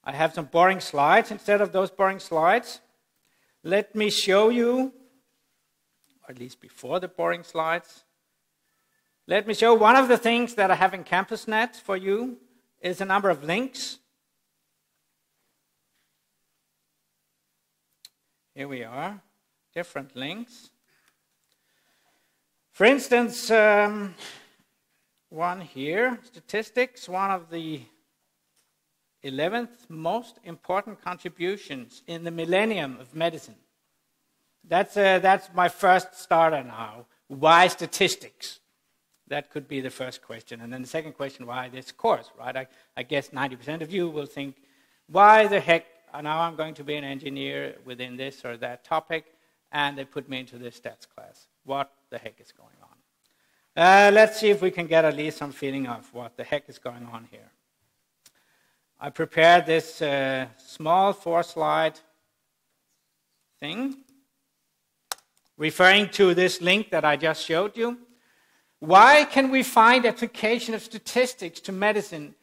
I have some boring slides. Instead of those boring slides, let me show you, or at least before the boring slides, let me show one of the things that I have in CampusNet for you is a number of links. Here we are, different links. For instance, one here, statistics, one of the 11th most important contributions in the millennium of medicine. That's my first starter now. Why statistics? That could be the first question. And then the second question, why this course, right? I guess 90% of you will think, why the heck, now I'm going to be an engineer within this or that topic, and they put me into this stats class. What the heck is going on? Let's see if we can get at least some feeling of what the heck is going on here. I prepared this small 4-slide thing, referring to this link that I just showed you. Why can we find application of statistics to medicine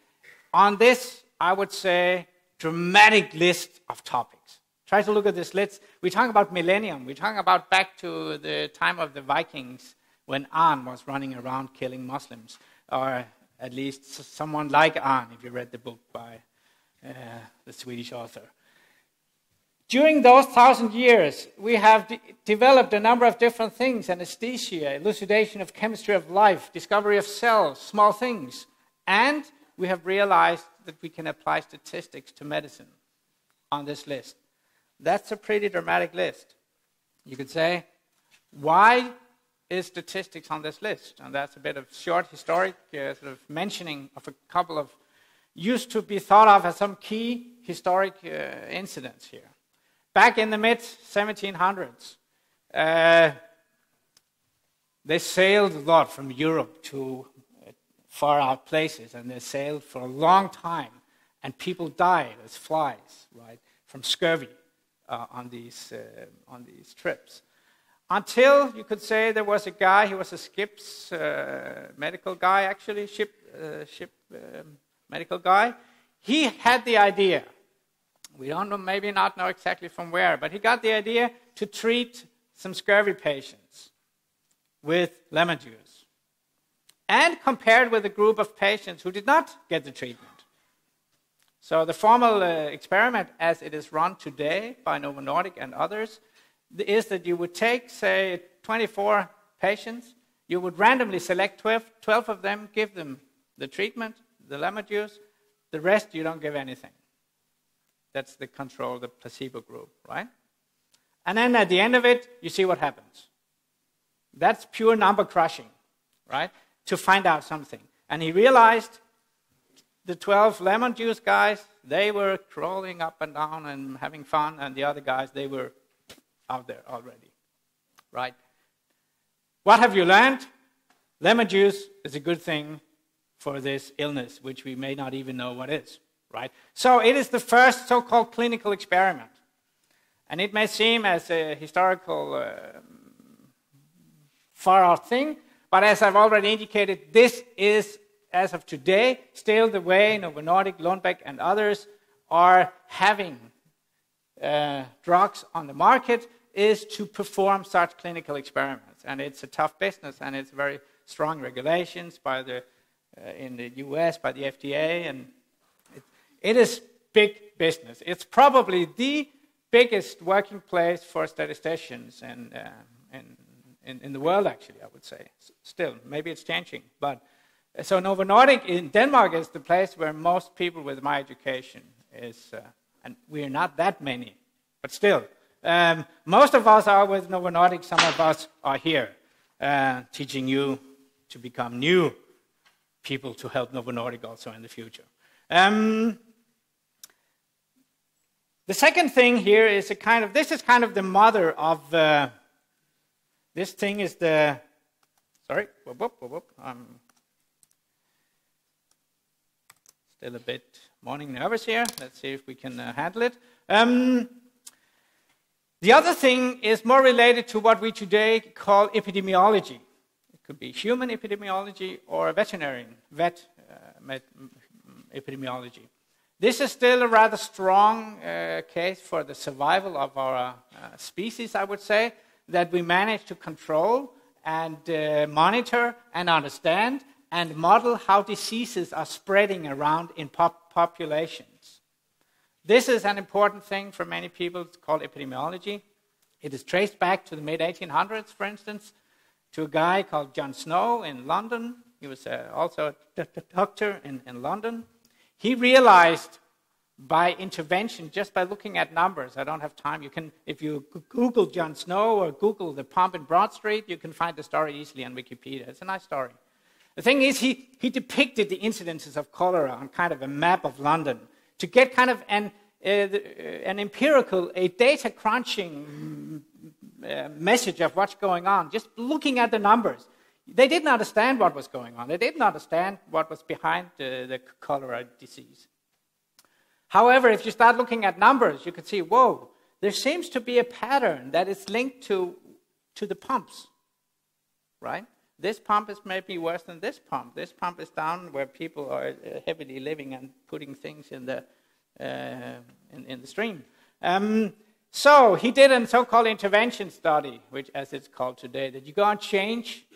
on this, I would say, dramatic list of topics? Try to look at this list. We're talking about millennium. We're talking about back to the time of the Vikings when Arn was running around killing Muslims, or at least someone like Arn, if you read the book by the Swedish author. During those 1,000 years, we have developed a number of different things: anesthesia, elucidation of chemistry of life, discovery of cells, small things. And we have realized that we can apply statistics to medicine on this list. That's a pretty dramatic list. You could say, why is statistics on this list? And that's a bit of short historic sort of mentioning of a couple of used to be thought of as some key historic incidents here. Back in the mid-1700s, they sailed a lot from Europe to far out places, and they sailed for a long time, and people died as flies, right, from scurvy on these trips. Until, you could say, there was a guy, he was a skip's medical guy, actually, ship medical guy. He had the idea. We don't know, maybe not know exactly from where, but he got the idea to treat some scurvy patients with lemon juice, and compared with a group of patients who did not get the treatment. So the formal experiment, as it is run today by Novo Nordisk and others, is that you would take, say, 24 patients, you would randomly select 12 of them, give them the treatment, the lemon juice, the rest you don't give anything. That's the control, the placebo group, right? And then at the end of it, you see what happens. That's pure number crushing, right? To find out something. And he realized the 12 lemon juice guys, they were crawling up and down and having fun, and the other guys, they were out there already, right? What have you learned? Lemon juice is a good thing for this illness, which we may not even know what is. Right? So it is the first so-called clinical experiment. And it may seem as a historical far-out thing, but as I've already indicated, this is, as of today, still the way Novo Nordisk, Lundbeck, and others are having drugs on the market, is to perform such clinical experiments. And it's a tough business, and it's very strong regulations by in the US, by the FDA, and it is big business. It's probably the biggest working place for statisticians in the world, actually, I would say. Still, maybe it's changing. But so Novo Nordisk in Denmark is the place where most people with my education is, and we are not that many, but still. Most of us are with Novo Nordisk, some of us are here, teaching you to become new people to help Novo Nordisk also in the future. The second thing here is this is kind of the mother of, this thing is the, sorry, I'm still a bit morning nervous here. Let's see if we can handle it. The other thing is more related to what we today call epidemiology. It could be human epidemiology or veterinarian, epidemiology. This is still a rather strong case for the survival of our species, I would say, that we manage to control and monitor and understand and model how diseases are spreading around in populations. This is an important thing for many people. It's called epidemiology. It is traced back to the mid-1800s, for instance, to a guy called John Snow in London. He was also a doctor in London. He realized by intervention, just by looking at numbers, I don't have time, you can, if you Google John Snow or Google the pump in Broad Street, you can find the story easily on Wikipedia. It's a nice story. The thing is, he depicted the incidences of cholera on kind of a map of London to get kind of an empirical, a data crunching message of what's going on, just looking at the numbers. They didn't understand what was going on. They didn't understand what was behind the cholera disease. However, if you start looking at numbers, you can see, whoa, there seems to be a pattern that is linked to the pumps, right? This pump is maybe worse than this pump. This pump is down where people are heavily living and putting things in the stream. So he did a so-called intervention study, which, as it's called today, that you go and change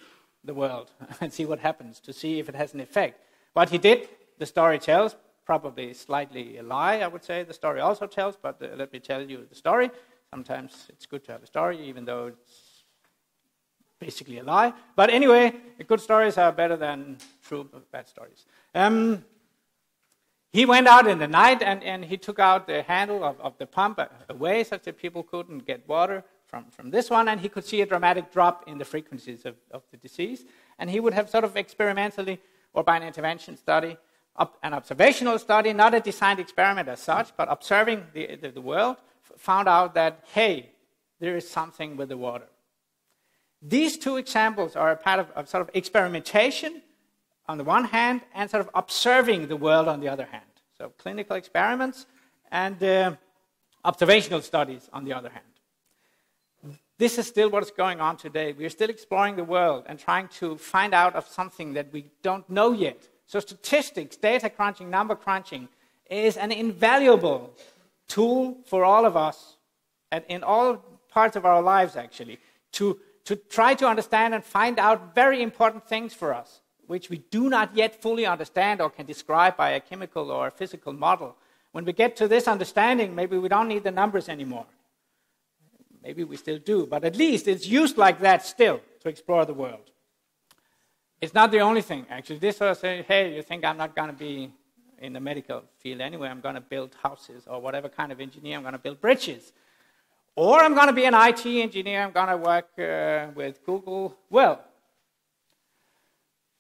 the world and see what happens, to see if it has an effect. What he did, the story tells, probably slightly a lie, I would say. The story also tells, but let me tell you the story. Sometimes it's good to have a story, even though it's basically a lie. But anyway, good stories are better than true bad stories. He went out in the night and he took out the handle of the pump away such that people couldn't get water from this one, and he could see a dramatic drop in the frequencies of the disease. And he would have sort of experimentally, or by an intervention study, an observational study, not a designed experiment as such, but observing the world, found out that, hey, there is something with the water. These two examples are a part of sort of experimentation on the one hand, and sort of observing the world on the other hand. So clinical experiments and observational studies on the other hand. This is still what is going on today. We are still exploring the world and trying to find out of something that we don't know yet. So statistics, data crunching, number crunching is an invaluable tool for all of us, and in all parts of our lives actually, to try to understand and find out very important things for us, which we do not yet fully understand or can describe by a chemical or a physical model. When we get to this understanding, maybe we don't need the numbers anymore. Maybe we still do, but at least it's used like that still to explore the world. It's not the only thing, actually. This sort of saying, hey, you think I'm not going to be in the medical field anyway, I'm going to build houses, or whatever kind of engineer, I'm going to build bridges. Or I'm going to be an IT engineer, I'm going to work with Google. Well,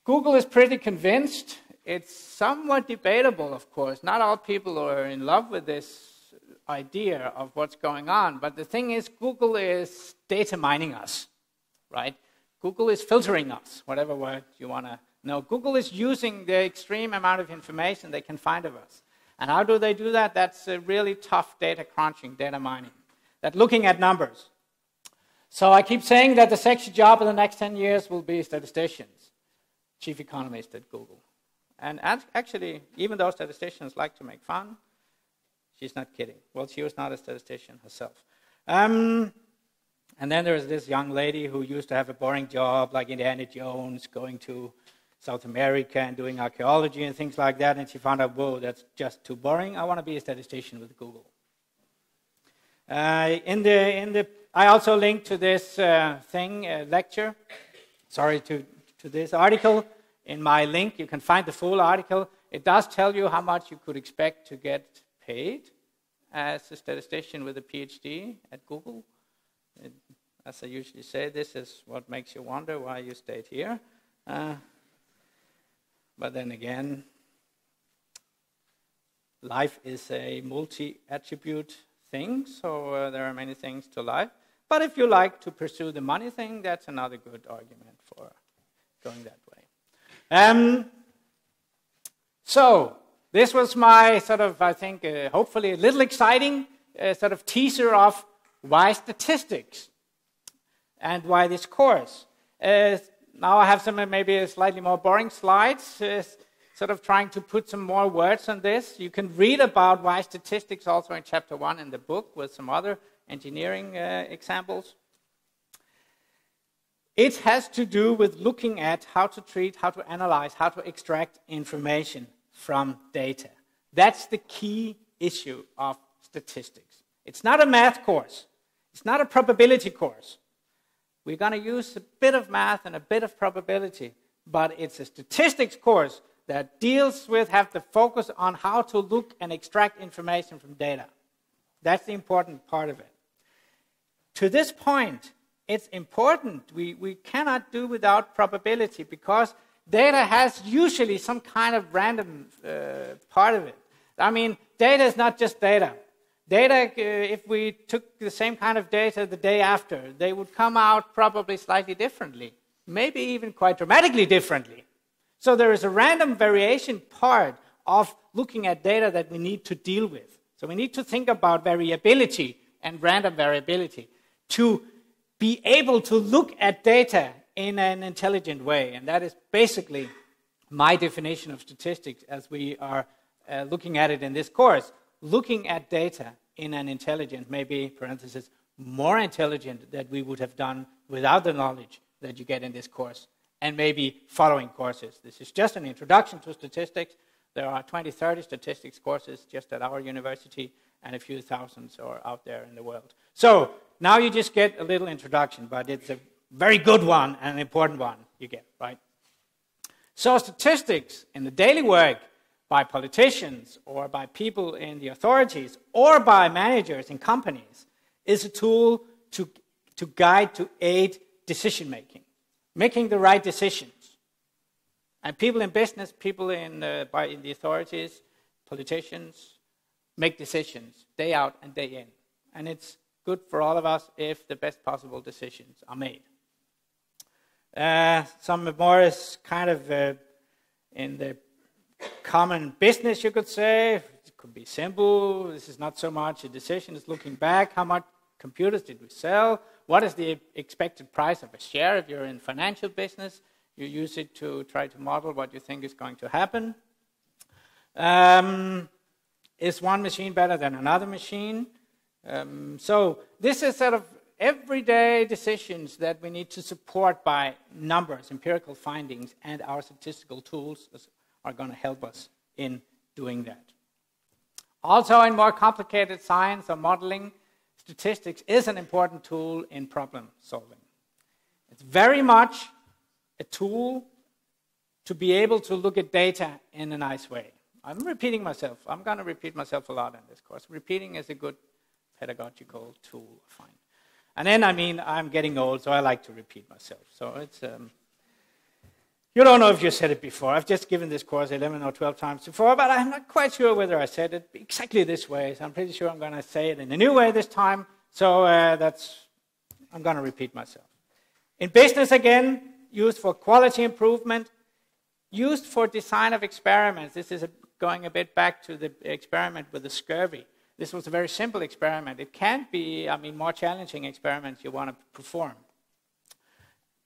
Google is pretty convinced. It's somewhat debatable, of course. Not all people are in love with this idea of what's going on. But the thing is, Google is data mining us, right? Google is filtering us, whatever word you want to know. Google is using the extreme amount of information they can find of us. And how do they do that? That's a really tough data crunching, data mining. That looking at numbers. So I keep saying that the sexy job in the next 10 years will be statisticians, chief economist at Google. And actually, even though statisticians like to make fun, she's not kidding. Well, she was not a statistician herself. And then there's this young lady who used to have a boring job, like Indiana Jones, going to South America and doing archaeology and things like that. And she found out, whoa, that's just too boring. I want to be a statistician with Google. I also linked to this lecture. Sorry, to this article. In my link, you can find the full article. It does tell you how much you could expect to get paid as a statistician with a PhD at Google. As I usually say, this is what makes you wonder why you stayed here. But then again, life is a multi-attribute thing, so there are many things to life. But if you like to pursue the money thing, that's another good argument for going that way. So this was my sort of, I think, hopefully a little exciting sort of teaser of why statistics and why this course. Now I have some maybe slightly more boring slides. sort of trying to put some more words on this. You can read about why statistics also in chapter 1 in the book with some other engineering examples. It has to do with looking at how to treat, how to analyze, how to extract information from data. That's the key issue of statistics. It's not a math course. It's not a probability course. We're going to use a bit of math and a bit of probability, but it's a statistics course that deals with, have the focus on how to look and extract information from data. That's the important part of it. To this point, it's important. We cannot do without probability because data has usually some kind of random part of it. I mean, data is not just data. Data, if we took the same kind of data the day after, they would come out probably slightly differently, maybe even quite dramatically differently. So there is a random variation part of looking at data that we need to deal with. So we need to think about variability and random variability to be able to look at data in an intelligent way. And that is basically my definition of statistics as we are looking at it in this course. Looking at data in an intelligent, maybe, parenthesis, more intelligent than we would have done without the knowledge that you get in this course, and maybe following courses. This is just an introduction to statistics. There are 20, 30 statistics courses just at our university, and a few thousands are out there in the world. So now you just get a little introduction, but it's a very good one and an important one you get, right? So statistics in the daily work by politicians or by people in the authorities or by managers in companies is a tool to guide, to aid decision-making, making the right decisions. And people in business, people in the authorities, politicians, make decisions day out and day in. And it's good for all of us if the best possible decisions are made. Some more is kind of in the common business, you could say. It could be simple. This is not so much a decision. It's looking back. How much computers did we sell? What is the expected price of a share? If you're in financial business, you use it to try to model what you think is going to happen. Is one machine better than another machine? So this is sort of everyday decisions that we need to support by numbers, empirical findings, and our statistical tools are going to help us in doing that. Also, in more complicated science or modeling, statistics is an important tool in problem solving. It's very much a tool to be able to look at data in a nice way. I'm repeating myself. I'm going to repeat myself a lot in this course. Repeating is a good pedagogical tool, I find. And then, I mean, I'm getting old, so I like to repeat myself. So it's... You don't know if you said it before. I've just given this course 11 or 12 times before, but I'm not quite sure whether I said it exactly this way. So I'm pretty sure I'm going to say it in a new way this time. So I'm going to repeat myself. In business, again, used for quality improvement, used for design of experiments. This is going a bit back to the experiment with the scurvy. This was a very simple experiment. It can be, more challenging experiments you want to perform.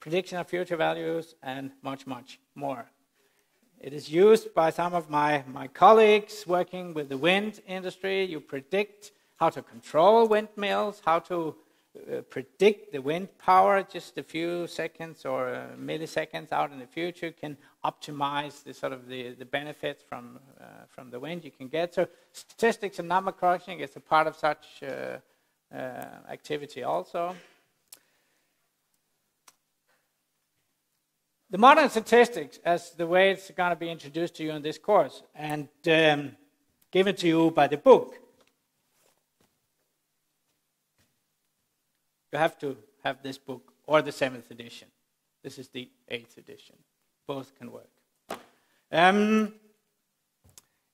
Prediction of future values, and much, much more. It is used by some of my colleagues working with the wind industry. You predict how to control windmills, how to predict the wind power just a few seconds or milliseconds out in the future, can optimize the benefits from the wind you can get. So statistics and number crunching is a part of such activity also. The modern statistics, as the way it's going to be introduced to you in this course, and given to you by the book. You have to have this book or the 7th edition. This is the 8th edition. Both can work.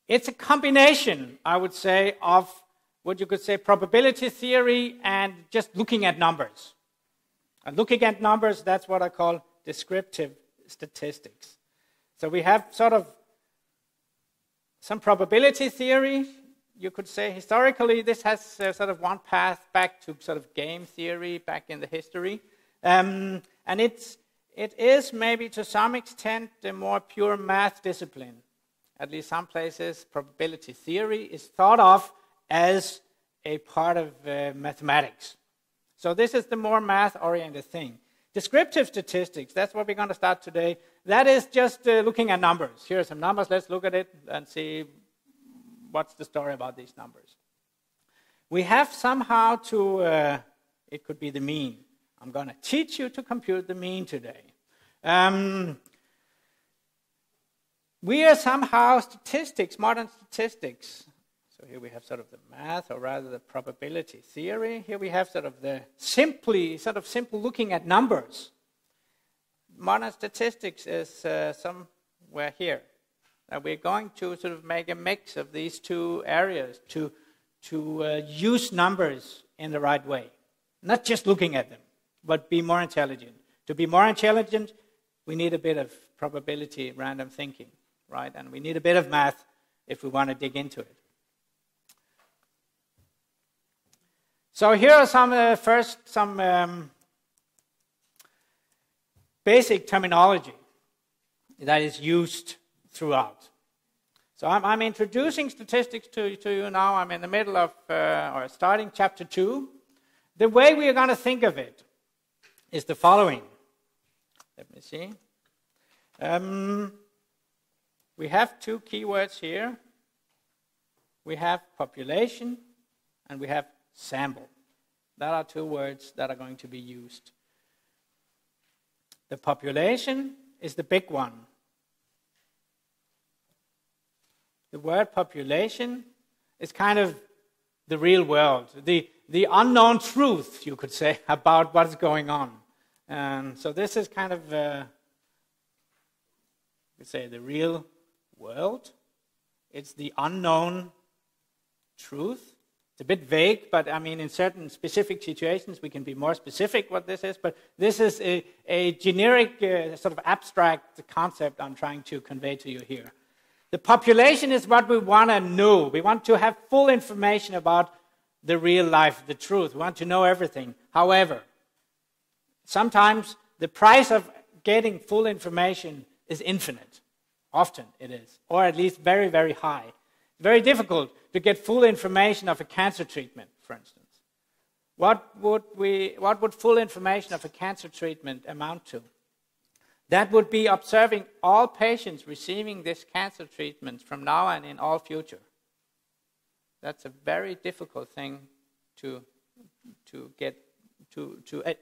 It's a combination, I would say, of what you could say probability theory and just looking at numbers. And looking at numbers, that's what I call descriptive statistics. So we have sort of some probability theory. You could say historically this has sort of one path back to sort of game theory back in the history. And it is maybe to some extent a more pure math discipline. at least some places, probability theory is thought of as a part of mathematics. So this is the more math-oriented thing. Descriptive statistics, that's what we're going to start today. That is just looking at numbers. Here are some numbers. Let's look at it and see what's the story about these numbers. We have somehow to, it could be the mean. I'm going to teach you to compute the mean today. We are somehow statistics, modern statistics. So here we have sort of the math, or rather the probability theory. Here we have sort of the simple looking at numbers. Modern statistics is somewhere here. Now we're going to sort of make a mix of these two areas to use numbers in the right way. Not just looking at them, but be more intelligent. To be more intelligent, we need a bit of probability, random thinking, right? And we need a bit of math if we want to dig into it. So here are some basic terminology that is used throughout. So I'm introducing statistics to you now. I'm in the middle of, or starting chapter 2. The way we are going to think of it is the following. Let me see. We have two keywords here. We have population and we have sample. That are two words that are going to be used. The population is the big one. The word population is kind of the real world, the unknown truth, you could say, about what's going on. And so this is kind of, you say, the real world. It's the unknown truth. It's a bit vague, but I mean, in certain specific situations, we can be more specific what this is. But this is a generic, sort of abstract concept I'm trying to convey to you here. The population is what we want to know. We want to have full information about the real life, the truth. We want to know everything. However, sometimes the price of getting full information is infinite. Often it is, or at least very, very high. Very difficult to get full information of a cancer treatment, for instance. What would full information of a cancer treatment amount to? That would be observing all patients receiving this cancer treatment from now and in all future. That's a very difficult thing to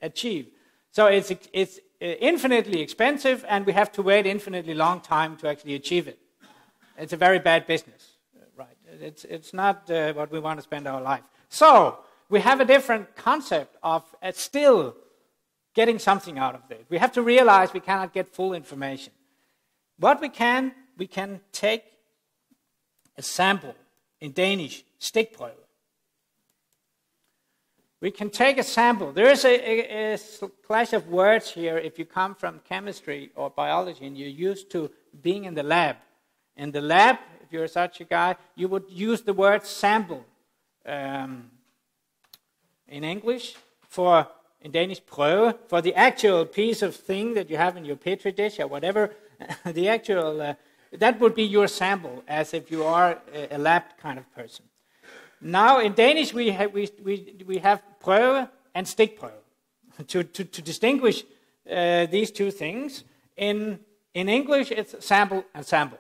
achieve. So it's infinitely expensive, and we have to wait infinitely long time to actually achieve it. It's a very bad business. Right, it's not what we want to spend our life. So we have a different concept of still getting something out of it. We have to realize we cannot get full information. What we can take a sample, in Danish, stikprøve. We can take a sample. There is a clash of words here if you come from chemistry or biology and you're used to being in the lab. In the lab, if you're such a guy, you would use the word sample in English in Danish, prøve, for the actual piece of thing that you have in your petri dish or whatever. The actual, that would be your sample, as if you are a lab kind of person. Now in Danish we have prøve and stikprøve to distinguish these two things. In English it's sample and sample.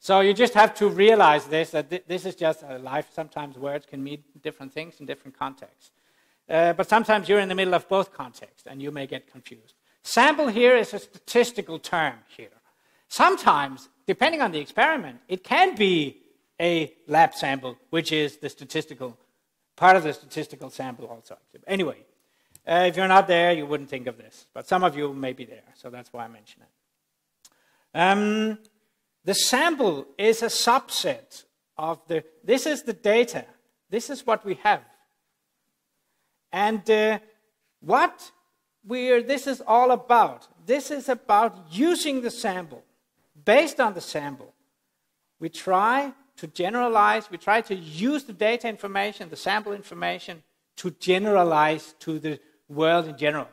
So you just have to realize this, that this is just life. Sometimes words can mean different things in different contexts. But sometimes you're in the middle of both contexts and you may get confused. Sample here is a statistical term here. Sometimes, depending on the experiment, it can be a lab sample, which is the statistical, part of the statistical sample also. Anyway, if you're not there, you wouldn't think of this. But some of you may be there, so that's why I mention it. The sample is a subset of this is the data. This is what we have. And this is all about. This is about using the sample. Based on the sample, we try to generalize, we try to use the data information, the sample information, to generalize to the world in general.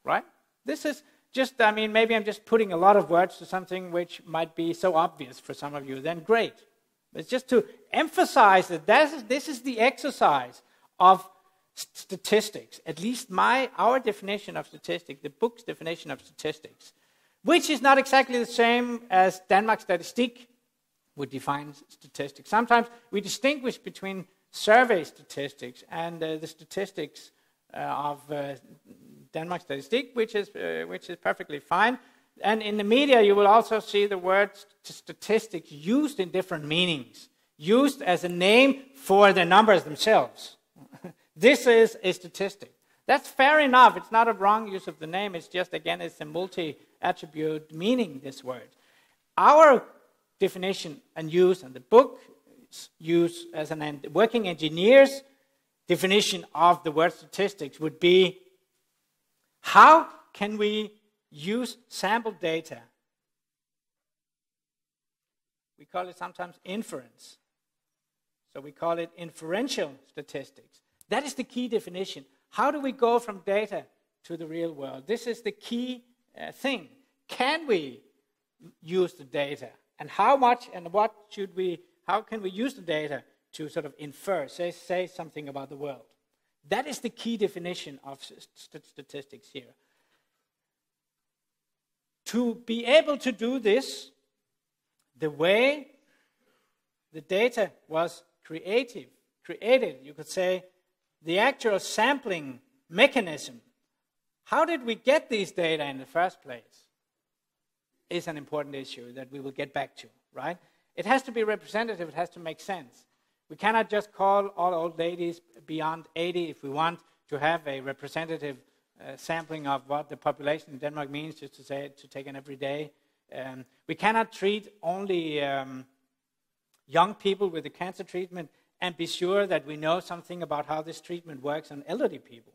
Right? This is maybe I'm just putting a lot of words to something which might be so obvious for some of you, then great. It's just to emphasize that this is the exercise of statistics, at least our definition of statistics, the book's definition of statistics, which is not exactly the same as Danmarks Statistik would define statistics. Sometimes we distinguish between survey statistics and the statistics of Danmarks Statistik, which is perfectly fine. And in the media, you will also see the word statistics used in different meanings, used as a name for the numbers themselves. This is a statistic. That's fair enough. It's not a wrong use of the name. It's just, again, it's a multi-attribute meaning, this word. Our definition and use, and the book use as a working engineer's definition of the word statistics would be, how can we use sample data? We call it sometimes inference. So we call it inferential statistics. That is the key definition. How do we go from data to the real world? This is the key thing. Can we use the data? And how much and how can we use the data to sort of infer, say something about the world? That is the key definition of statistics here. To be able to do this, the way the data was created, you could say, the actual sampling mechanism, how did we get these data in the first place, is an important issue that we will get back to, right? It has to be representative, it has to make sense. We cannot just call all old ladies beyond 80 if we want to have a representative sampling of what the population in Denmark means, just to take an everyday. We cannot treat only young people with the cancer treatment and be sure that we know something about how this treatment works on elderly people.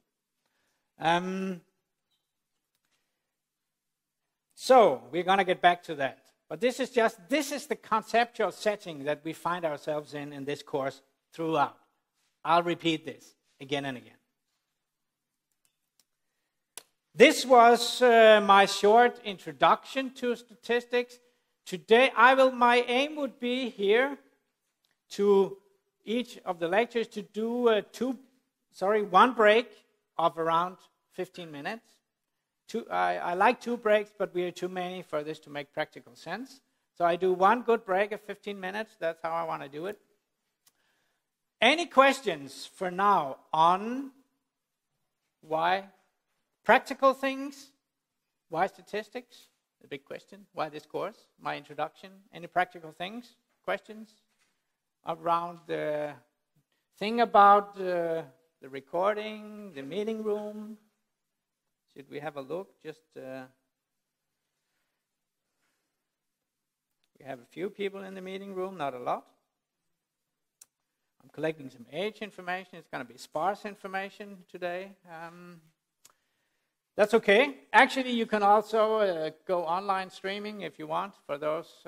So we're going to get back to that. But this is the conceptual setting that we find ourselves in this course throughout. I'll repeat this again and again. This was my short introduction to statistics. Today, my aim would be here to each of the lectures to do one break of around 15 minutes. I like 2 breaks, but we are too many for this to make practical sense. So I do one good break of 15 minutes. That's how I want to do it. Any questions for now on why practical things? Why statistics? The big question. Why this course? My introduction. Any practical things? Questions around the thing about the recording, the meeting room? Should we have a look? We have a few people in the meeting room, not a lot. I'm collecting some age information. It's going to be sparse information today. That's okay. Actually, you can also go online streaming if you want, for those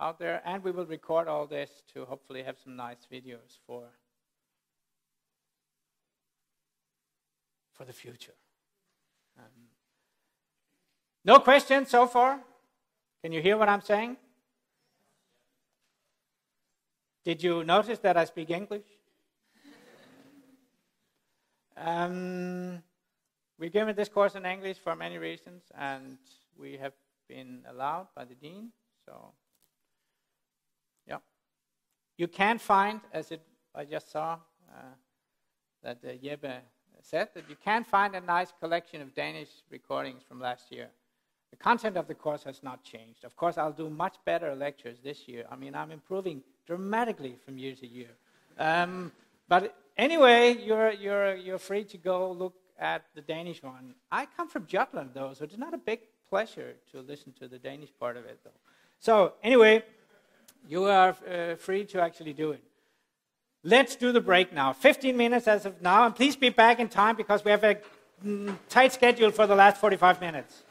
out there. And we will record all this to hopefully have some nice videos for the future. No questions so far? Can you hear what I'm saying? Did you notice that I speak English? We're given this course in English for many reasons, and we have been allowed by the dean. So, yeah. You can find, I just saw that Jeppe said, that you can find a nice collection of Danish recordings from last year. The content of the course has not changed. Of course, I'll do much better lectures this year. I'm improving dramatically from year to year. But anyway, you're free to go look at the Danish one. I come from Jutland, though, so it's not a big pleasure to listen to the Danish part of it, though. So anyway, you are free to actually do it. Let's do the break now. 15 minutes as of now, and please be back in time because we have a tight schedule for the last 45 minutes.